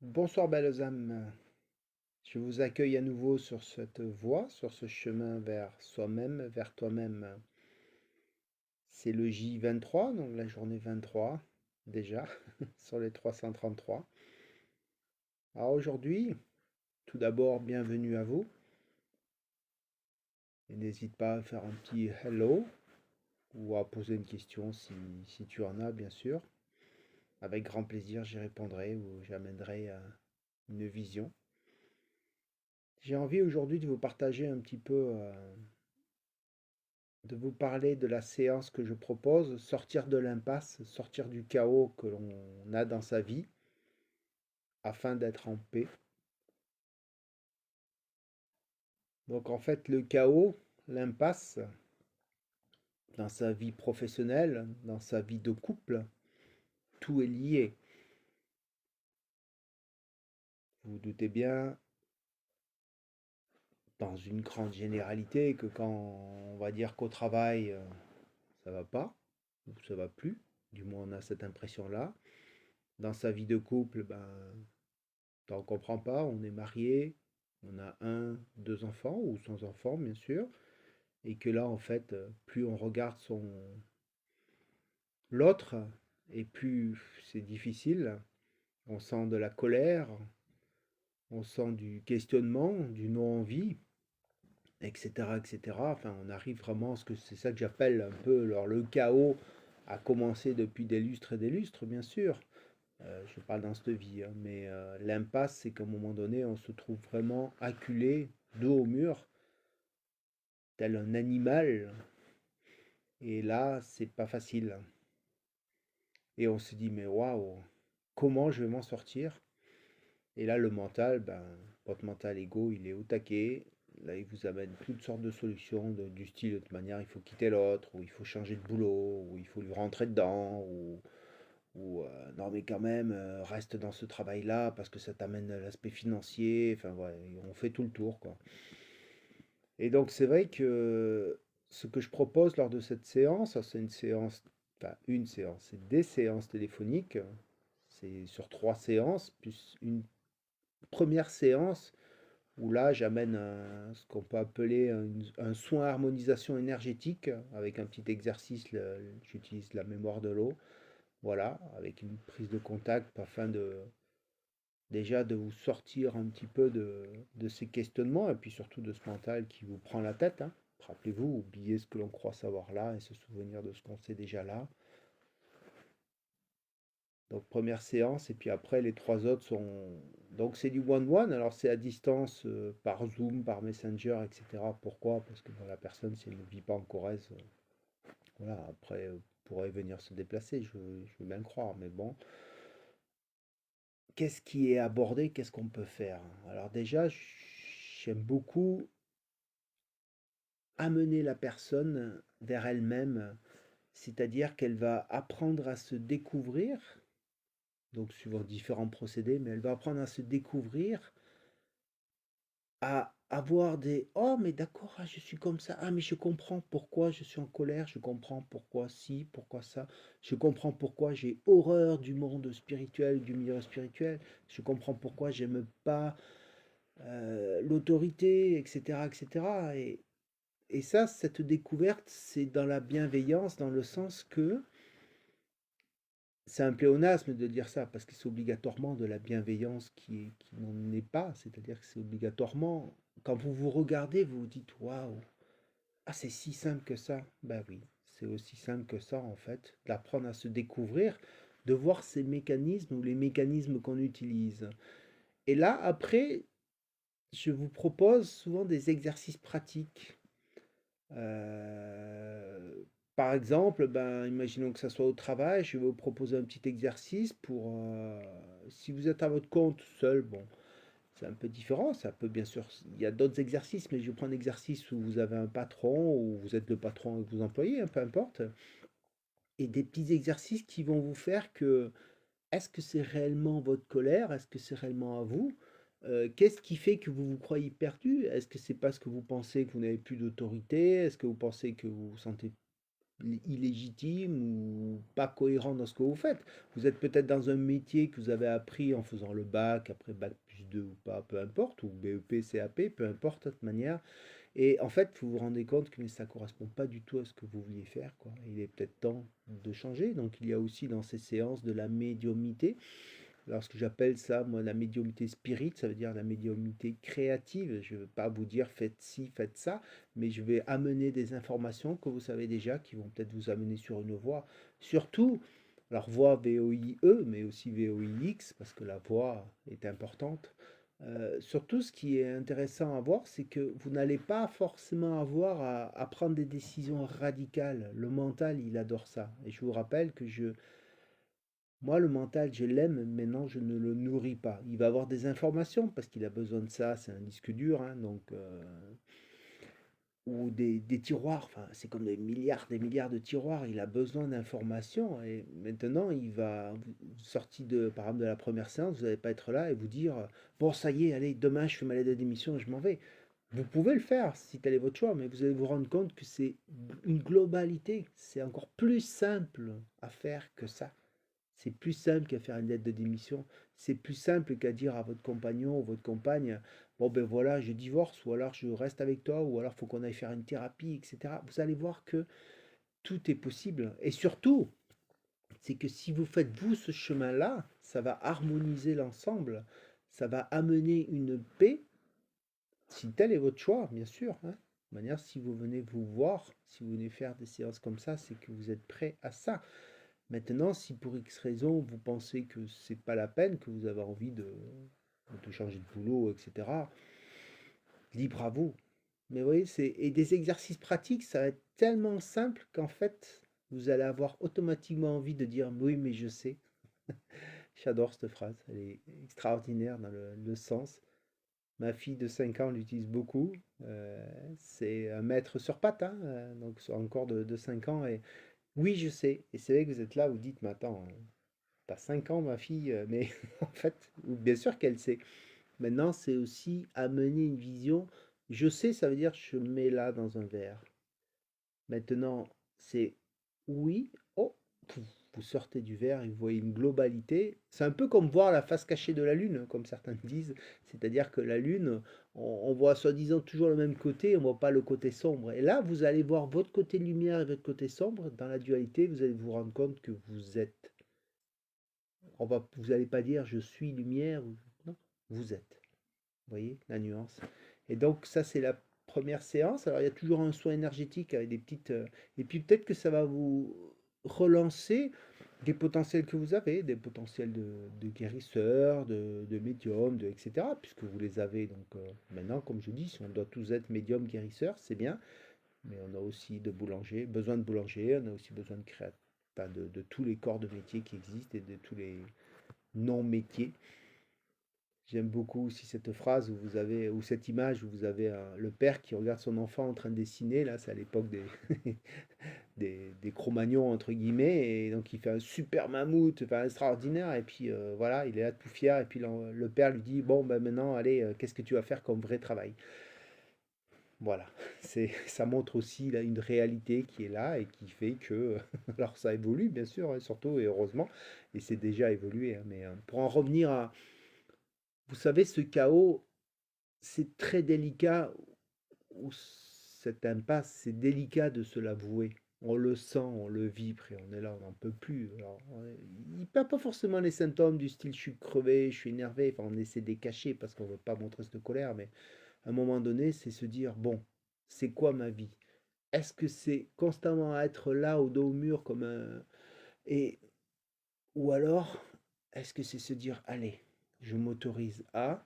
Bonsoir belles âmes, je vous accueille à nouveau sur cette voie, sur ce chemin vers soi-même, vers toi-même. C'est le J23, donc la journée 23 déjà, sur les 333. Alors aujourd'hui, tout d'abord, bienvenue à vous. Et n'hésite pas à faire un petit hello ou à poser une question si tu en as, bien sûr. Avec grand plaisir, j'y répondrai ou j'amènerai une vision. J'ai envie aujourd'hui de vous partager un petit peu de vous parler de la séance que je propose, sortir de l'impasse, sortir du chaos que l'on a dans sa vie afin d'être en paix. Donc en fait, le chaos, l'impasse dans sa vie professionnelle, dans sa vie de couple, tout est lié. Vous vous doutez bien, dans une grande généralité, que quand on va dire qu'au travail, ça va pas, ou ça va plus, du moins on a cette impression-là. Dans sa vie de couple, ben, on comprend pas, on est marié, on a un, deux enfants ou sans enfants bien sûr, et que là en fait, plus on regarde l'autre, et plus c'est difficile. On sent de la colère, on sent du questionnement, du non-envie, etc., etc. Enfin, on arrive vraiment à ce que c'est ça que j'appelle un peu le chaos a commencé depuis des lustres et des lustres, bien sûr. Je parle dans cette vie, hein, mais l'impasse, c'est qu'à un moment donné, on se trouve vraiment acculé, dos au mur, tel un animal. Et là, c'est pas facile. Et on se dit, mais waouh, comment je vais m'en sortir? Et là, le mental, ben, votre mental ego, il est au taquet. Là, il vous amène toutes sortes de solutions du style, de toute manière, il faut quitter l'autre, ou il faut changer de boulot, ou il faut lui rentrer dedans, ou non mais quand même, reste dans ce travail-là parce que ça t'amène l'aspect financier. Enfin, ouais, on fait tout le tour, quoi. Et donc, c'est vrai que ce que je propose lors de cette séance, c'est une séance, c'est des séances téléphoniques. C'est sur 3 séances, plus une première séance où là, j'amène ce qu'on peut appeler un soin harmonisation énergétique avec un petit exercice. J'utilise la mémoire de l'eau. Voilà, avec une prise de contact afin déjà de vous sortir un petit peu de ces questionnements et puis surtout de ce mental qui vous prend la tête, hein. Rappelez-vous, oubliez ce que l'on croit savoir là et se souvenir de ce qu'on sait déjà là. Donc première séance et puis après les 3 autres sont... Donc c'est du one-one, alors c'est à distance par Zoom, par Messenger, etc. Pourquoi? Parce que bon, la personne, si elle ne vit pas en Corrèze, voilà, après pourrait venir se déplacer, je veux bien le croire, mais bon. Qu'est-ce qui est abordé? Qu'est-ce qu'on peut faire? Alors déjà, j'aime beaucoup amener la personne vers elle-même, c'est-à-dire qu'elle va apprendre à se découvrir, donc suivant différents procédés, mais elle va apprendre à se découvrir, à avoir des oh mais d'accord, ah, je suis comme ça, ah mais je comprends pourquoi je suis en colère, je comprends pourquoi ci, pourquoi ça, je comprends pourquoi j'ai horreur du monde spirituel, du milieu spirituel, je comprends pourquoi j'aime pas l'autorité, etc., etc. Et ça, cette découverte, c'est dans la bienveillance, dans le sens que c'est un pléonasme de dire ça, parce que c'est obligatoirement de la bienveillance qui n'en est pas. C'est-à-dire que c'est obligatoirement, quand vous vous regardez, vous vous dites, waouh, ah, c'est si simple que ça. Ben oui, c'est aussi simple que ça, en fait, d'apprendre à se découvrir, de voir ces mécanismes ou les mécanismes qu'on utilise. Et là, après, je vous propose souvent des exercices pratiques. Par exemple, ben, imaginons que ça soit au travail, je vais vous proposer un petit exercice pour, si vous êtes à votre compte seul, bon, c'est un peu différent, ça peut bien sûr, il y a d'autres exercices, mais je prends un exercice où vous avez un patron, ou vous êtes le patron et vous employez, hein, peu importe, et des petits exercices qui vont vous faire que, est-ce que c'est réellement votre colère? Est-ce que c'est réellement à vous? Qu'est-ce qui fait que vous vous croyez perdu? Est-ce que c'est parce que vous pensez que vous n'avez plus d'autorité? Est-ce que vous pensez que vous vous sentez illégitime ou pas cohérent dans ce que vous faites. Vous êtes peut-être dans un métier que vous avez appris en faisant le bac, après bac plus 2 ou pas, peu importe, ou BEP, CAP, peu importe de toute manière. Et en fait, vous vous rendez compte que mais ça ne correspond pas du tout à ce que vous vouliez faire, quoi. Il est peut-être temps de changer. Donc il y a aussi dans ces séances de la médiumnité. Alors, ce que j'appelle ça, moi, la médiumnité spirit, ça veut dire la médiumnité créative. Je ne veux pas vous dire faites ci, faites ça, mais je vais amener des informations que vous savez déjà, qui vont peut-être vous amener sur une voie. Surtout, alors voie VOIE, mais aussi VOIX, parce que la voie est importante. Surtout, ce qui est intéressant à voir, c'est que vous n'allez pas forcément avoir à prendre des décisions radicales. Le mental, il adore ça. Et je vous rappelle que moi, le mental, je l'aime, maintenant je ne le nourris pas. Il va avoir des informations parce qu'il a besoin de ça, c'est un disque dur, hein, donc, ou des tiroirs, enfin, c'est comme des milliards de tiroirs, il a besoin d'informations. Et maintenant, il va, sorti de, par exemple, de la première séance, vous n'allez pas être là et vous dire, bon, ça y est, allez, demain je fais ma lettre de démission et je m'en vais. Vous pouvez le faire si tel est votre choix, mais vous allez vous rendre compte que c'est une globalité. C'est encore plus simple à faire que ça. C'est plus simple qu'à faire une lettre de démission. C'est plus simple qu'à dire à votre compagnon ou votre compagne, bon ben voilà, je divorce, ou alors je reste avec toi, ou alors il faut qu'on aille faire une thérapie, etc. Vous allez voir que tout est possible. Et surtout, c'est que si vous faites vous ce chemin-là, ça va harmoniser l'ensemble, ça va amener une paix, si tel est votre choix, bien sûr, hein. De manière, si vous venez vous voir, si vous venez faire des séances comme ça, c'est que vous êtes prêt à ça. Maintenant, si pour X raison vous pensez que c'est pas la peine, que vous avez envie de changer de boulot, etc., libre à vous. Mais vous voyez, et des exercices pratiques, ça va être tellement simple qu'en fait, vous allez avoir automatiquement envie de dire oui, mais je sais. J'adore cette phrase, elle est extraordinaire dans le sens. Ma fille de 5 ans l'utilise beaucoup. C'est un maître sur pattes, hein, donc encore de 5 ans. Et oui, je sais. Et c'est vrai que vous êtes là, vous dites, mais attends, t'as 5 ans, ma fille, mais en fait, bien sûr qu'elle sait. Maintenant, c'est aussi amener une vision. Je sais, ça veut dire je mets là dans un verre. Maintenant, c'est oui, oh, pouf, vous sortez du verre et vous voyez une globalité. C'est un peu comme voir la face cachée de la Lune, comme certains disent. C'est-à-dire que la Lune, on voit soi-disant toujours le même côté, on ne voit pas le côté sombre. Et là, vous allez voir votre côté lumière et votre côté sombre. Dans la dualité, vous allez vous rendre compte que vous êtes. Vous n'allez pas dire je suis lumière, non, vous êtes. Vous voyez la nuance. Et donc ça c'est la première séance. Alors il y a toujours un soin énergétique avec des petites... et puis peut-être que ça va vous relancer des potentiels que vous avez, des potentiels de guérisseurs, de médium, etc. Puisque vous les avez. Donc maintenant, comme je dis, si on doit tous être médium, guérisseur, c'est bien. Mais on a aussi besoin de boulanger, on a aussi besoin de créateurs, de tous les corps de métier qui existent et de tous les non-métiers. J'aime beaucoup aussi cette phrase où vous avez, ou cette image où vous avez le père qui regarde son enfant en train de dessiner. Là, c'est à l'époque des Cro-Magnons, entre guillemets. Et donc, il fait un super mammouth, enfin, extraordinaire. Et puis, voilà, il est là tout fier. Et puis, le père lui dit, bon, ben maintenant, allez, qu'est-ce que tu vas faire comme vrai travail? Voilà, ça montre aussi là, une réalité qui est là et qui fait que, alors ça évolue bien sûr, hein, surtout et heureusement, et c'est déjà évolué, hein, mais pour en revenir à, vous savez, ce chaos, c'est très délicat, ou cette impasse, c'est délicat de se l'avouer. On le sent, on le vibre et on est là, on n'en peut plus. Alors, il n'y a pas forcément les symptômes du style je suis crevé, je suis énervé, enfin on essaie de les cacher parce qu'on ne veut pas montrer cette colère, mais à un moment donné, c'est se dire, bon, c'est quoi ma vie? Est-ce que c'est constamment être là au dos au mur comme un... Et... Ou alors, est-ce que c'est se dire, allez, je m'autorise à...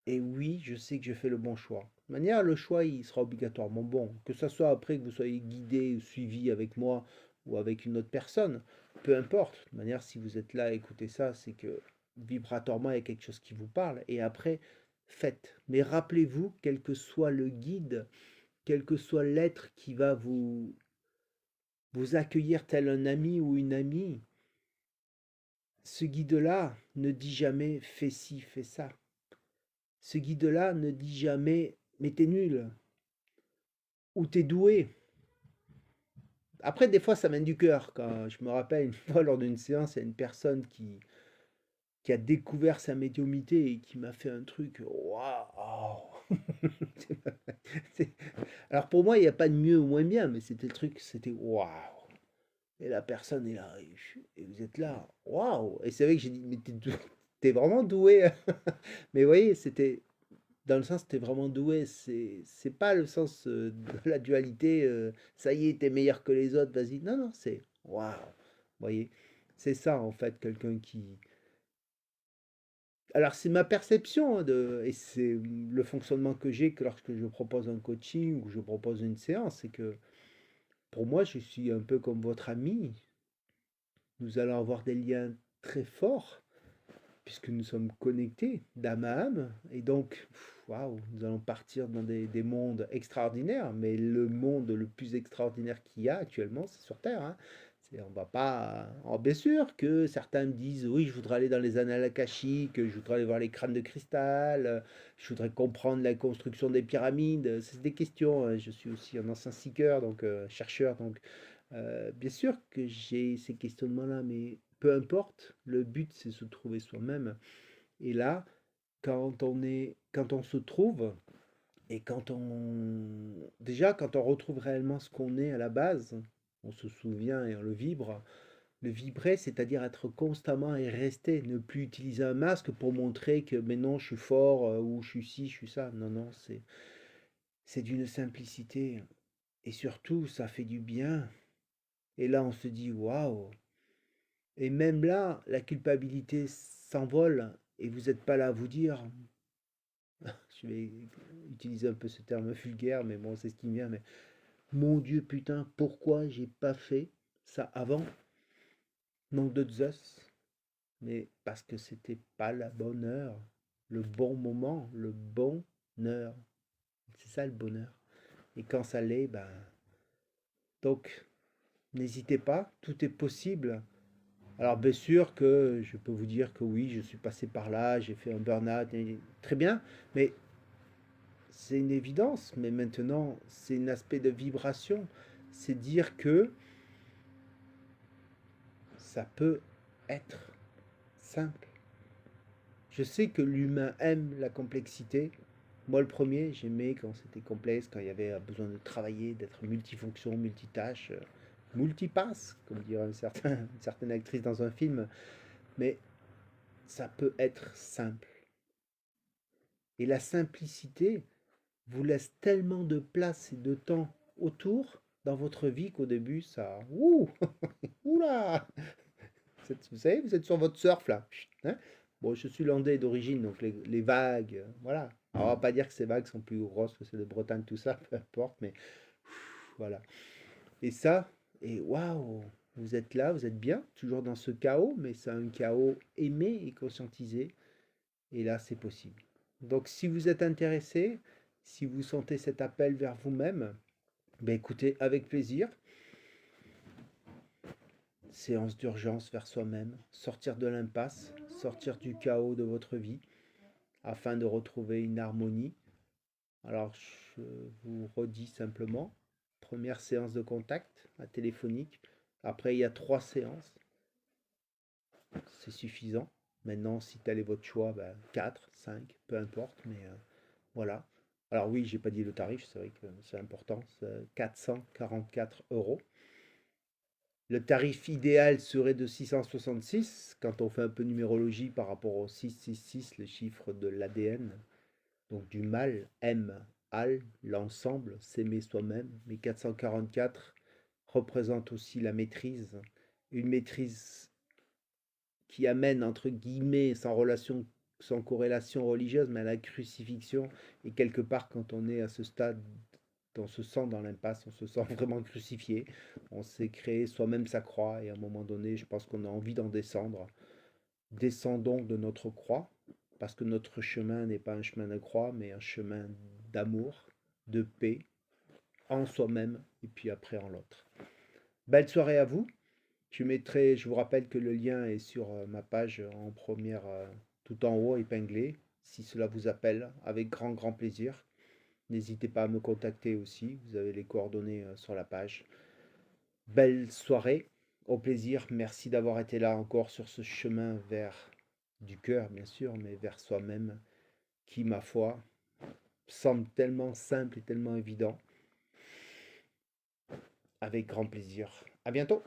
Et oui, je sais que je fais le bon choix. De manière, le choix, il sera obligatoirement bon. Que ce soit après que vous soyez guidé ou suivi avec moi ou avec une autre personne, peu importe. De manière, si vous êtes là à écouter ça, c'est que vibratoirement, il y a quelque chose qui vous parle. Et après, faites. Mais rappelez-vous, quel que soit le guide, quel que soit l'être qui va vous accueillir tel un ami ou une amie, ce guide-là ne dit jamais fais ci, fais ça. Ce guide-là ne dit jamais mais t'es nul ou t'es doué. Après, des fois, ça vient du cœur. Quand je me rappelle une fois lors d'une séance, il y a une personne qui a découvert sa médiumnité et qui m'a fait un truc. Waouh! C'est- Alors pour moi, il n'y a pas de mieux ou moins bien, mais c'était le truc, c'était waouh! Et la personne est là, et vous êtes là, waouh! Et c'est vrai que j'ai dit, mais t'es vraiment doué. Mais vous voyez, c'était dans le sens, t'es vraiment doué. C'est pas le sens de la dualité, ça y est, t'es meilleur que les autres, vas-y. Non, non, c'est waouh! Vous voyez, c'est ça en fait, quelqu'un qui. Alors c'est ma perception hein, et c'est le fonctionnement que j'ai que lorsque je propose un coaching ou je propose une séance, c'est que pour moi, je suis un peu comme votre ami. Nous allons avoir des liens très forts puisque nous sommes connectés d'âme à âme. Et donc, waouh, nous allons partir dans des mondes extraordinaires. Mais le monde le plus extraordinaire qu'il y a actuellement, c'est sur Terre. Hein. On va pas. Oh, bien sûr que certains me disent oui, je voudrais aller dans les annales akashiques, je voudrais aller voir les crânes de cristal, je voudrais comprendre la construction des pyramides. C'est des questions. Hein. Je suis aussi un ancien seeker, donc chercheur. Donc, bien sûr que j'ai ces questionnements-là, mais peu importe. Le but, c'est se trouver soi-même. Et là, quand on se trouve, et quand on retrouve réellement ce qu'on est à la base, on se souvient et on le vibre. Le vibrer, c'est-à-dire être constamment et rester, ne plus utiliser un masque pour montrer que mais non, je suis fort, ou je suis ci, je suis ça. Non, non, c'est d'une simplicité. Et surtout, ça fait du bien. Et là, on se dit, waouh! Et même là, la culpabilité s'envole et vous n'êtes pas là à vous dire, je vais utiliser un peu ce terme vulgaire, mais bon, c'est ce qui me vient, mais mon Dieu, putain, pourquoi j'ai pas fait ça avant? Nom de Zeus, mais parce que c'était pas la bonne heure, le bon moment, le bonheur. C'est ça le bonheur. Et quand ça l'est, ben. Donc, n'hésitez pas, tout est possible. Alors, bien sûr que je peux vous dire que oui, je suis passé par là, j'ai fait un burn-out, très bien, mais c'est une évidence. Mais maintenant, c'est un aspect de vibration. C'est dire que ça peut être simple. Je sais que l'humain aime la complexité. Moi, le premier, j'aimais quand c'était complexe, quand il y avait besoin de travailler, d'être multifonction, multitâche, multipasse, comme dirait une certaine actrice dans un film. Mais ça peut être simple. Et la simplicité vous laisse tellement de place et de temps autour dans votre vie qu'au début, ça. Ouh, oula! Vous savez, vous êtes sur votre surf là. Hein. Bon, je suis landais d'origine, donc les vagues, voilà. Alors, on va pas dire que ces vagues sont plus grosses que celles de Bretagne, tout ça, peu importe, mais voilà. Et ça, et waouh, vous êtes là, vous êtes bien, toujours dans ce chaos, mais c'est un chaos aimé et conscientisé. Et là, c'est possible. Donc, si vous êtes intéressé, si vous sentez cet appel vers vous-même, ben écoutez, avec plaisir. Séance d'urgence vers soi-même, sortir de l'impasse, sortir du chaos de votre vie, afin de retrouver une harmonie. Alors, je vous redis simplement, première séance de contact à téléphonique. Après, il y a 3 séances, c'est suffisant. Maintenant, si tel est votre choix, ben, 4, 5, peu importe, mais voilà. Alors oui, j'ai pas dit le tarif, c'est vrai que c'est important, c'est 444 €. Le tarif idéal serait de 666 quand on fait un peu de numérologie par rapport au 666, le chiffre de l'ADN, donc du mal, M, al, l'ensemble, s'aimer soi-même. Mais 444 représente aussi la maîtrise, une maîtrise qui amène, entre guillemets, sans relation, sans corrélation religieuse, mais à la crucifixion. Et quelque part, quand on est à ce stade, on se sent dans l'impasse, on se sent vraiment crucifié. On s'est créé soi-même sa croix, et à un moment donné, je pense qu'on a envie d'en descendre. Descendons de notre croix, parce que notre chemin n'est pas un chemin de croix, mais un chemin d'amour, de paix, en soi-même, et puis après en l'autre. Belle soirée à vous. Je vous rappelle que le lien est sur ma page en première, tout en haut, épinglé. Si cela vous appelle, avec grand, grand plaisir. N'hésitez pas à me contacter aussi. Vous avez les coordonnées sur la page. Belle soirée, au plaisir. Merci d'avoir été là encore sur ce chemin vers du cœur, bien sûr, mais vers soi-même, qui, ma foi, semble tellement simple et tellement évident. Avec grand plaisir. À bientôt.